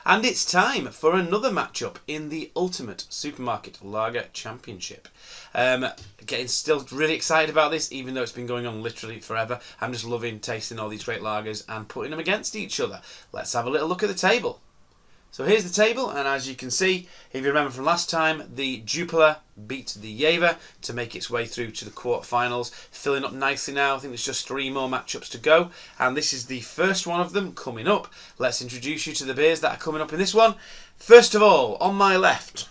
And it's time for another matchup in the Ultimate Supermarket Lager Championship. Getting still really excited about this, even though it's been going on literally forever. I'm just loving tasting all these great lagers and putting them against each other. Let's have a little look at the table. So here's the table, and as you can see, if you remember from last time, the Jupiler beat the Jever to make its way through to the quarterfinals, filling up nicely now. I think there's just 3 more matchups to go, and this is the first one of them coming up. Let's introduce you to the beers that are coming up in this one. First of all, on my left,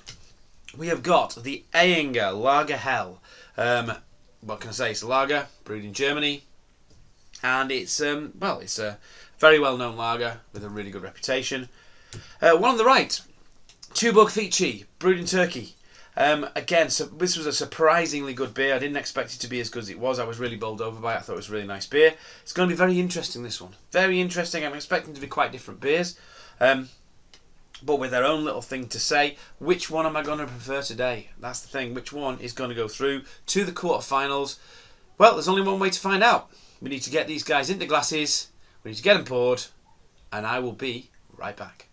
we have got the Ayinger Lager Hell. What can I say? It's a lager brewed in Germany, and it's it's a very well-known lager with a really good reputation. One on the right, Tuborg Fici, brewed in Turkey. Again, so this was a surprisingly good beer. I didn't expect it to be as good as it was. I was really bowled over by it. I thought it was a really nice beer. It's going to be very interesting, this one. Very interesting. I'm expecting to be quite different beers. But with their own little thing to say. Which one am I going to prefer today? That's the thing. Which one is going to go through to the quarterfinals? Well, there's only one way to find out. We need to get these guys into glasses. We need to get them poured. And I will be right back.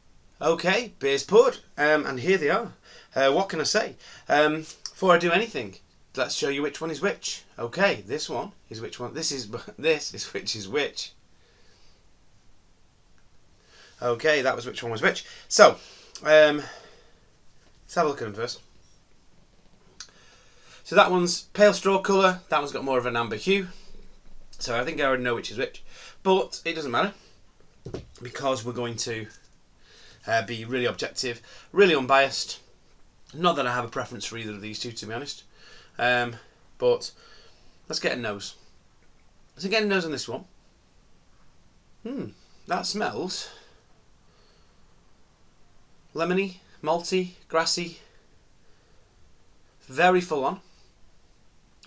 Okay, beers poured, and here they are. What can I say? Before I do anything, let's show you which one is which. Okay, this one is which one. This is which is which. Okay, that was which one was which. So, let's have a look at them first. So that one's pale straw colour. That one's got more of an amber hue. So I think I already know which is which, but it doesn't matter because we're going to be really objective, really unbiased. Not that I have a preference for either of these two, to be honest. But let's get a nose. Let's get a nose on this one. That smells lemony, malty, grassy. Very full on,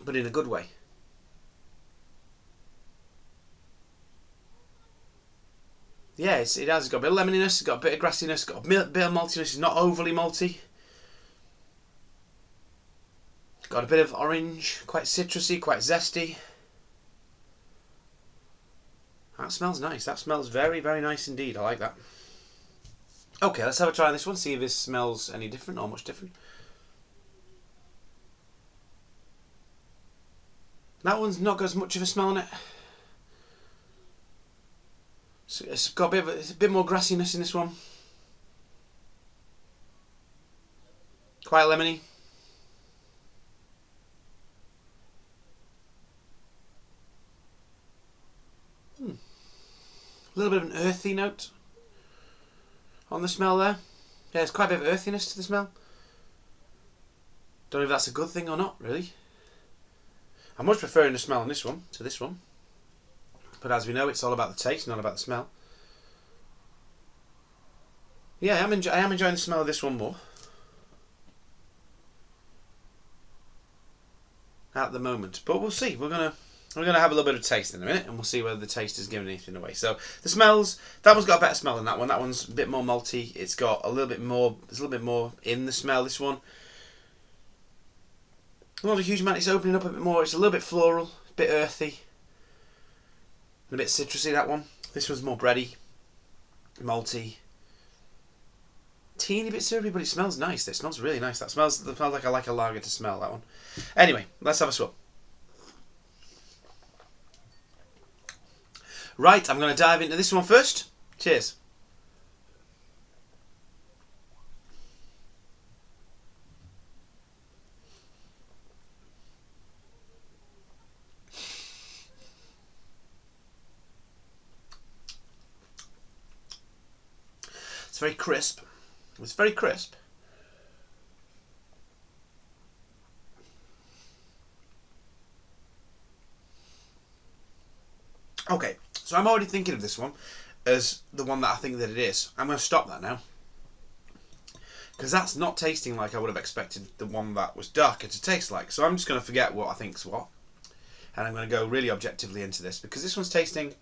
but in a good way. Yeah, it has. It's got a bit of lemoniness, it's got a bit of grassiness, it's got a bit of maltiness. It's not overly malty. It's got a bit of orange, quite citrusy, quite zesty. That smells nice. That smells very, very nice indeed. I like that. Okay, let's have a try on this one, see if this smells any different or much different. That one's not got as much of a smell on it. So it's got a bit more grassiness in this one. Quite lemony. A little bit of an earthy note on the smell there. Yeah, there's quite a bit of earthiness to the smell. Don't know if that's a good thing or not, really. I'm much preferring the smell on this one to this one. But as we know, it's all about the taste, not about the smell. Yeah, I am enjoying the smell of this one more at the moment. But we'll see. We're gonna have a little bit of taste in a minute, and we'll see whether the taste is giving anything away. So the smells. That one's got a better smell than that one. That one's a bit more malty. It's got a little bit more. There's a little bit more in the smell. This one, not a huge amount. It's opening up a bit more. It's a little bit floral, a bit earthy. A bit citrusy, that one. This one's more bready, malty, teeny bit syrupy, but it smells nice. It smells really nice. That smells like I like a lager to smell, that one. Anyway, let's have a swirl. Right, I'm going to dive into this one first. Cheers. It's very crisp. It's very crisp. Okay, so I'm already thinking of this one as the one that I think that it is. I'm going to stop that now. Because that's not tasting like I would have expected the one that was darker to taste like. So I'm just going to forget what I think's what. And I'm going to go really objectively into this. Because this one's tasting...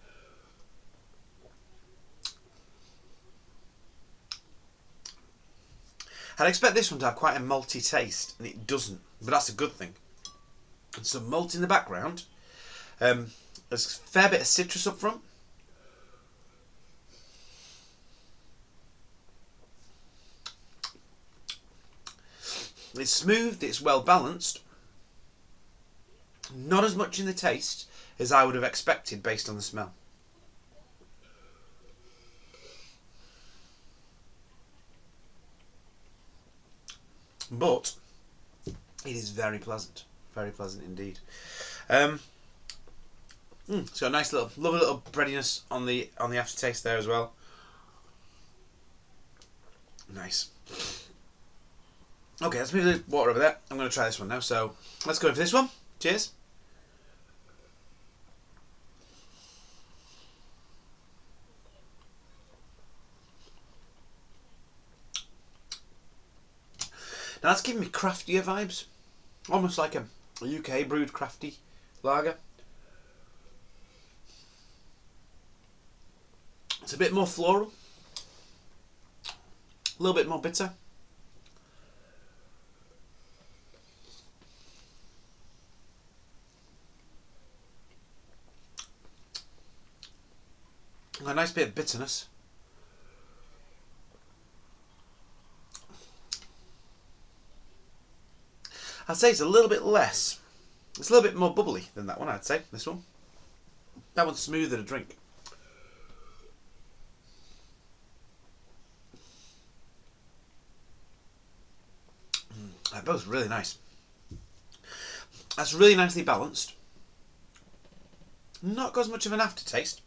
I'd expect this one to have quite a malty taste, and it doesn't, but that's a good thing. And some malt in the background. There's a fair bit of citrus up front. It's smooth, it's well balanced. Not as much in the taste as I would have expected based on the smell. But it is very pleasant indeed. It's got a nice lovely little breadiness on the aftertaste there as well. Nice. Okay, let's move the water over there. I'm going to try this one now. So let's go in for this one. Cheers. Now that's giving me craftier vibes, almost like a UK brewed crafty lager. It's a bit more floral, a little bit more bitter. A nice bit of bitterness. I'd say it's a little bit less. It's a little bit more bubbly than that one, I'd say, this one. That one's smoother to drink. They're both really nice. That's really nicely balanced. Not got as much of an aftertaste.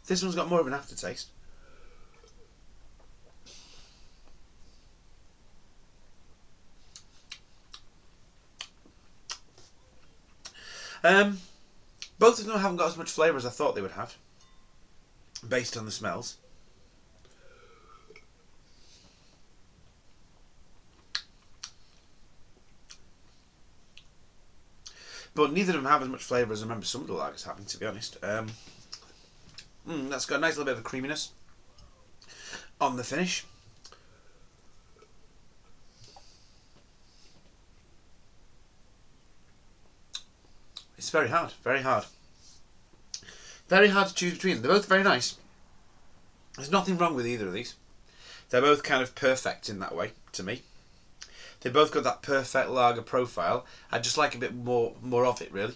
This one's got more of an aftertaste. Both of them haven't got as much flavour as I thought they would have, based on the smells. But neither of them have as much flavour as I remember some of the lagers having, to be honest. That's got a nice little bit of a creaminess on the finish. It's very hard, very hard. Very hard to choose between them. They're both very nice. There's nothing wrong with either of these. They're both kind of perfect in that way, to me. They both got that perfect lager profile. I'd just like a bit more of it, really.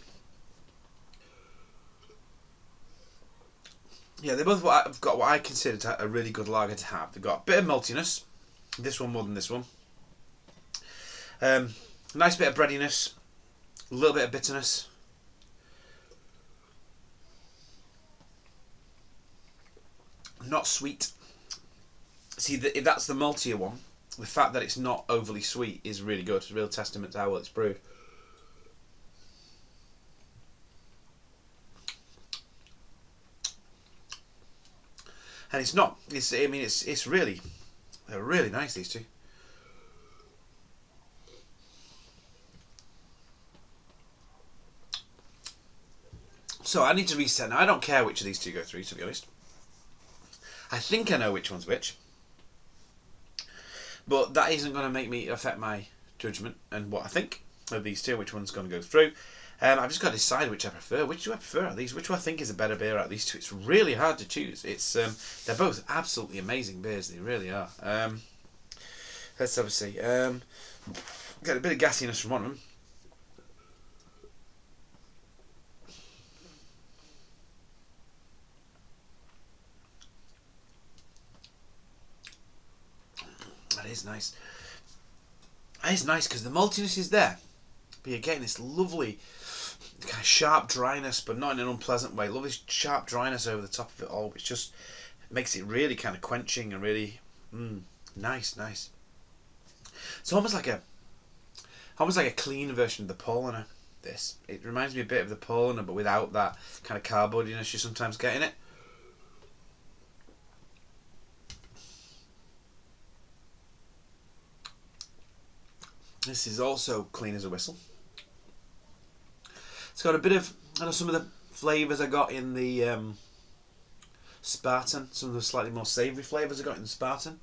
Yeah, they both have got what I consider a really good lager to have. They've got a bit of maltiness. This one more than this one. Nice bit of breadiness. A little bit of bitterness. Not sweet. See, that's the maltier one. The fact that it's not overly sweet is really good. It's a real testament to how well it's brewed. And it's not. I mean, it's really, they're really nice, these two. So I need to reset now. I don't care which of these two go through, to be honest. I think I know which one's which. But that isn't going to make me affect my judgment and what I think of these two, which one's going to go through. I've just got to decide which I prefer. Which do I prefer out of these? Which do I think is a better beer out of these two? It's really hard to choose. It's they're both absolutely amazing beers. They really are. Let's have a see. Got a bit of gassiness from one of them. That is nice. That is nice because the maltiness is there, but you're getting this lovely kind of sharp dryness, but not in an unpleasant way. Lovely sharp dryness over the top of it all, which just makes it really kind of quenching and really nice. It's almost like a clean version of the Paulaner. This, it reminds me a bit of the Paulaner, but without that kind of cardboardiness you sometimes get in it. This is also clean as a whistle. It's got a bit of, I know some of the flavours I got in the Spartan, some of the slightly more savoury flavours I got in the Spartan.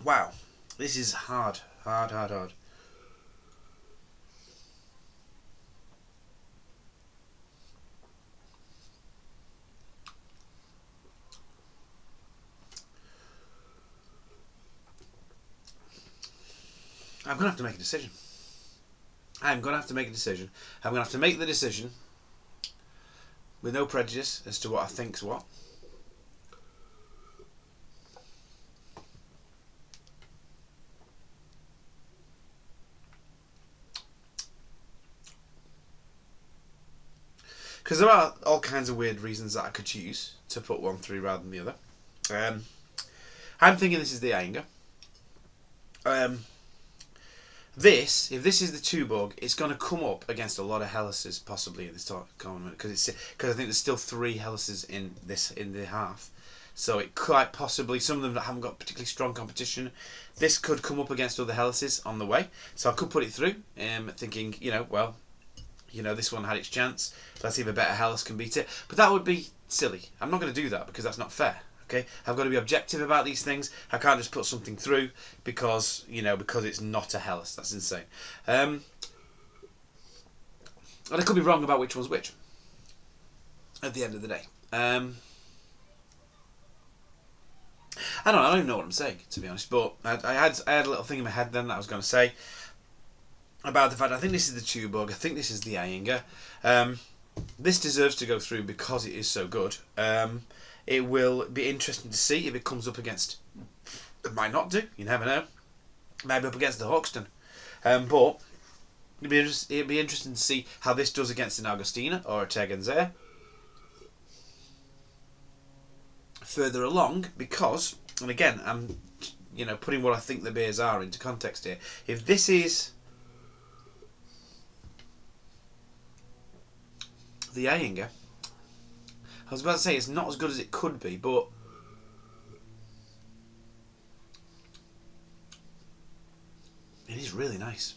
Wow, this is hard. I'm going to have to make a decision. I'm going to have to make a decision. I'm going to have to make the decision with no prejudice as to what I think's what. Because there are all kinds of weird reasons that I could choose to put one through rather than the other. I'm thinking this is the Ayinger. If this is the Tuborg, it's going to come up against a lot of Hellises possibly in this tournament because I think there's still 3 Hellises in the half. So it quite possibly, some of them that haven't got particularly strong competition, this could come up against other Hellises on the way. So I could put it through, thinking, this one had its chance. Let's see if a better Hellas can beat it. But that would be silly. I'm not going to do that because that's not fair. Okay, I've got to be objective about these things. I can't just put something through because it's not a Hellas. That's insane. And I could be wrong about which one's which at the end of the day. I don't even know what I'm saying, to be honest. But I had a little thing in my head then that I was going to say about the fact I think this is the Tuborg. I think this is the Ayinger. This deserves to go through because it is so good. It will be interesting to see if it comes up against. It might not do. You never know. Maybe up against the Hoxton. But it'd be interesting to see how this does against an Augustina or a Tegernsee. Further along, because, and again, I'm putting what I think the beers are into context here. If this is the Ayinger, I was about to say it's not as good as it could be, but it is really nice.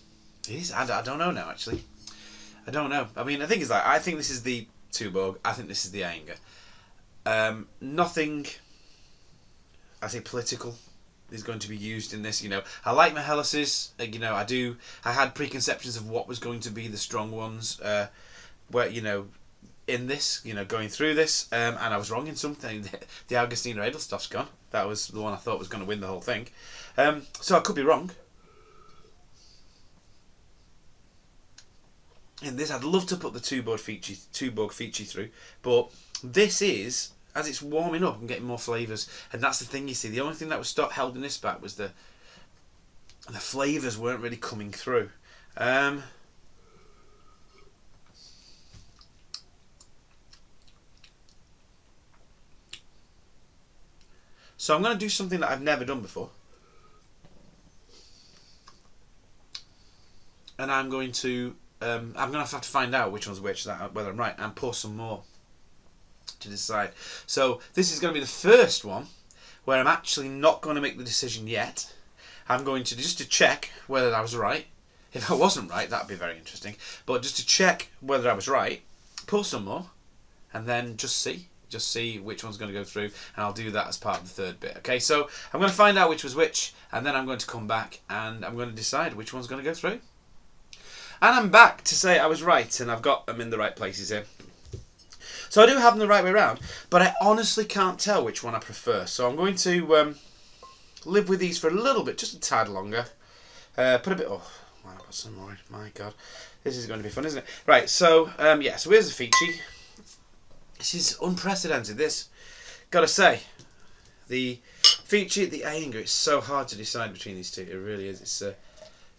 It is. I don't know now, actually. I don't know. I mean, I think this is the Tuborg. I think this is the Ayinger. Nothing, I say, political is going to be used in this. I like my Hellases. I had preconceptions of what was going to be the strong ones. In this, going through this, and I was wrong in something. The Augustina Edelstoff's gone. That was the one I thought was going to win the whole thing. So I could be wrong. In this, I'd love to put the Tuborg Fici through, but this is, as it's warming up and getting more flavours, and that's the thing, you see. The only thing that was holding this back was the flavours weren't really coming through. So I'm going to do something that I've never done before. And I'm going to have to find out which one's which, whether I'm right, and pour some more to decide. So this is going to be the first one where I'm actually not going to make the decision yet. I'm going to just to check whether I was right. If I wasn't right, that'd be very interesting. But just to check whether I was right, pour some more, and then just see which one's going to go through, and I'll do that as part of the third bit. Okay, so I'm going to find out which was which, and then I'm going to come back and I'm going to decide which one's going to go through. And I'm back to say I was right, and I've got them in the right places here. So I do have them the right way around, but I honestly can't tell which one I prefer. So I'm going to live with these for a little bit, just a tad longer. Put a bit. Oh, I've got some more. My God, this is going to be fun, isn't it? Right. So so here's the Fici. This is unprecedented. This, gotta say, the Fici, the Ayinger. It's so hard to decide between these two. It really is.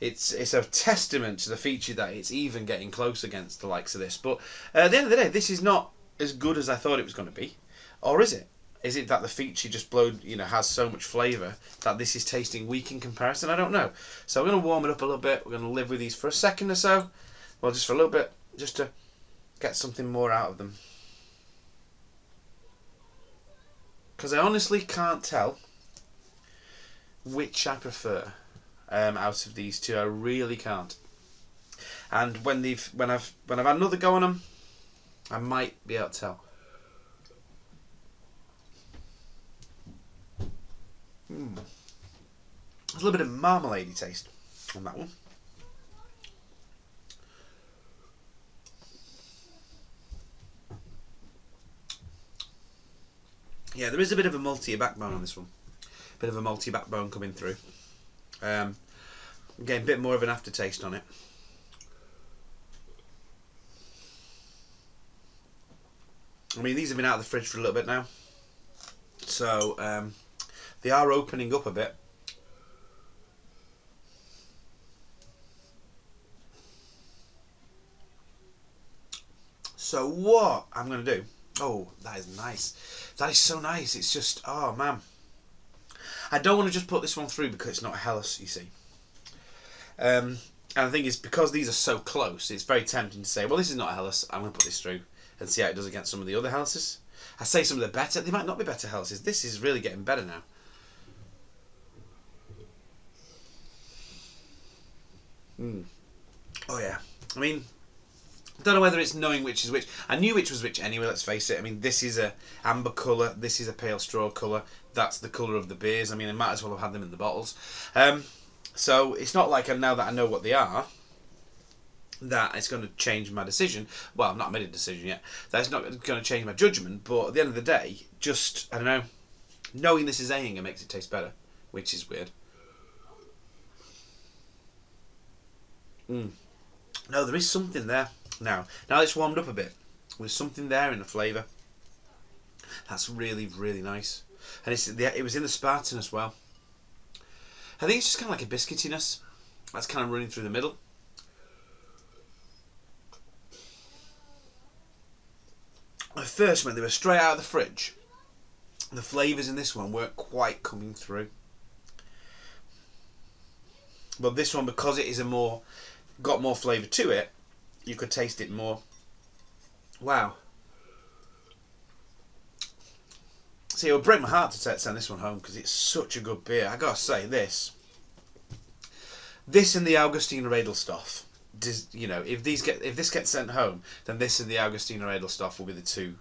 It's a testament to the Fici that it's even getting close against the likes of this. But at the end of the day, this is not as good as I thought it was going to be, or is it? Is it that the Fici just has so much flavour that this is tasting weak in comparison? I don't know. So we're going to warm it up a little bit. We're going to live with these for a second or so. Well, just for a little bit, just to get something more out of them. Because I honestly can't tell which I prefer out of these two. I really can't. And when I've had another go on them, I might be able to tell. There's a little bit of marmalade-y taste on that one. Yeah, there is a bit of a malty backbone on this one. Bit of a malty backbone coming through. I'm getting a bit more of an aftertaste on it. I mean, these have been out of the fridge for a little bit now, so they are opening up a bit. So what I'm going to do... Oh, that is nice. That is so nice. It's just... Oh, man. I don't want to just put this one through because it's not a Helles, you see. And the thing is, because these are so close, it's very tempting to say, well, this is not a Helles. I'm going to put this through and see how it does against some of the other Helleses. I say some of the better. They might not be better Helleses. This is really getting better now. Oh, yeah. I mean... I don't know whether it's knowing which is which. I knew which was which anyway, let's face it. I mean, this is a amber colour, this is a pale straw colour. That's the colour of the beers. I mean, I might as well have had them in the bottles. So it's not like now that I know what they are, that it's going to change my decision. Well, I've not made a decision yet. That's not going to change my judgment, but at the end of the day, just, I don't know, knowing this is Ayinger makes it taste better, which is weird. No, there is something there. Now it's warmed up a bit. There's something there in the flavour. That's really, really nice. And it was in the Spartan as well. I think it's just kind of like a biscuitiness that's kind of running through the middle. At first, when they were straight out of the fridge, the flavours in this one weren't quite coming through. But this one, because it is got more flavour to it, you could taste it more. Wow. See, it would break my heart to send this one home because it's such a good beer. I gotta say, this and the Augustiner Edelstoff, you know, if this gets sent home, then this and the Augustiner Edelstoff will be the two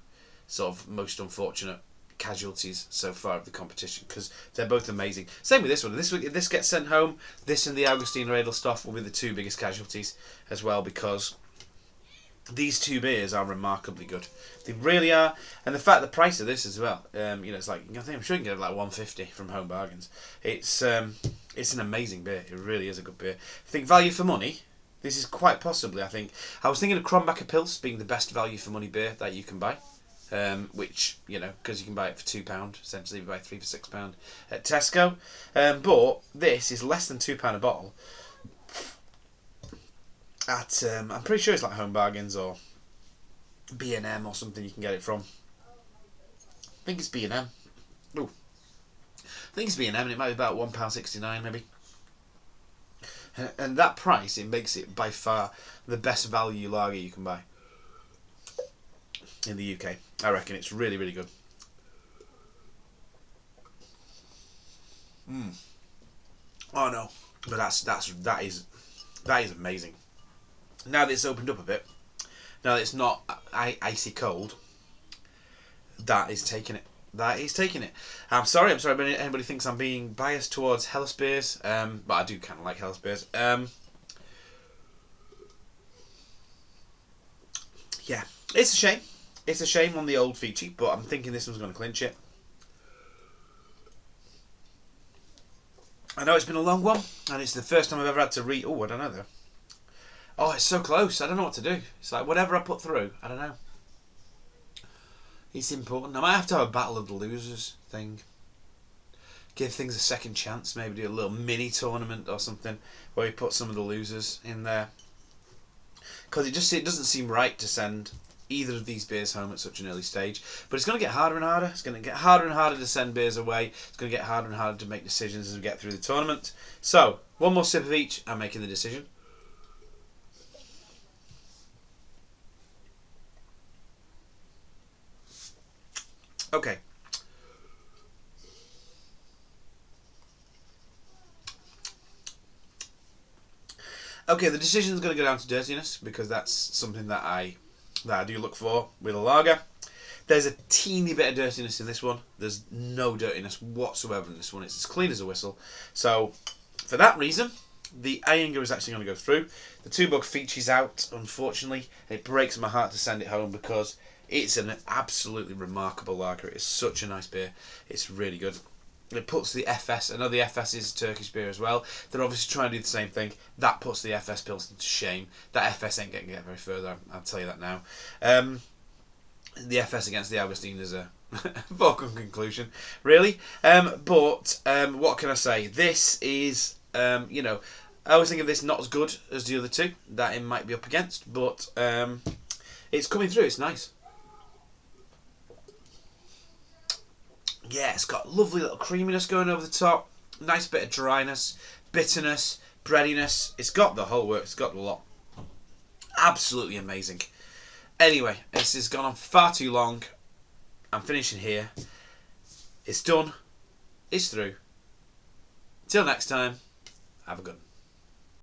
sort of most unfortunate casualties so far of the competition, because they're both amazing. Same with this one. If this gets sent home, this and the Augustiner Edelstoff will be the two biggest casualties as well, because these two beers are remarkably good. They really are, and the fact the price of this as well. You know, it's like, I think I'm sure you can get it like $1.50 from Home Bargains. It's an amazing beer. It really is a good beer. I think value for money. This is quite possibly. I was thinking of Krombacher Pils being the best value for money beer that you can buy. Which, you know, because you can buy it for £2, essentially you buy 3 for £6 at Tesco. But this is less than £2 a bottle. At I'm pretty sure it's like Home Bargains or B&M or something you can get it from. I think it's B&M. Ooh. I think it's B&M, and it might be about £1.69 maybe. And that price, it makes it by far the best value lager you can buy in the UK. I reckon it's really, really good. Oh no, but that is amazing. Now that it's opened up a bit, now that it's not icy cold, that is taking it. That is taking it. I'm sorry if anybody thinks I'm being biased towards Helles beers, but I do kind of like Helles beers. Yeah, it's a shame. It's a shame on the old Fici, but I'm thinking this one's going to clinch it. I know it's been a long one, and it's the first time I've ever had to read. Oh, I don't know though. Oh, it's so close. I don't know what to do. It's like whatever I put through, I don't know. It's important. I might have to have a battle of the losers thing. Give things a second chance. Maybe do a little mini tournament or something where we put some of the losers in there. Because it doesn't seem right to send either of these beers home at such an early stage. But it's going to get harder and harder. It's going to get harder and harder to send beers away. It's going to get harder and harder to make decisions as we get through the tournament. So, one more sip of each. I'm making the decision. Okay. Okay, the decision is going to go down to dirtiness, because that's something that I do look for with a lager. There's a teeny bit of dirtiness in this one. There's no dirtiness whatsoever in this one. It's as clean as a whistle. So, for that reason, the Ayinger is actually going to go through. The Tuborg Fici's out, unfortunately. It breaks my heart to send it home because it's an absolutely remarkable lager. It's such a nice beer. It's really good. It puts the FS, I know the FS is Turkish beer as well. They're obviously trying to do the same thing. That puts the FS Pilsen to shame. That FS ain't going to get very further, I'll tell you that now. The FS against the Augustine is a foregone conclusion, really. But what can I say? This is, you know, I always think of this not as good as the other two that it might be up against, but it's coming through. It's nice. Yeah, it's got lovely little creaminess going over the top. Nice bit of dryness, bitterness, breadiness. It's got the whole works. It's got a lot. Absolutely amazing. Anyway, this has gone on far too long. I'm finishing here. It's done. It's through. Till next time, have a good one.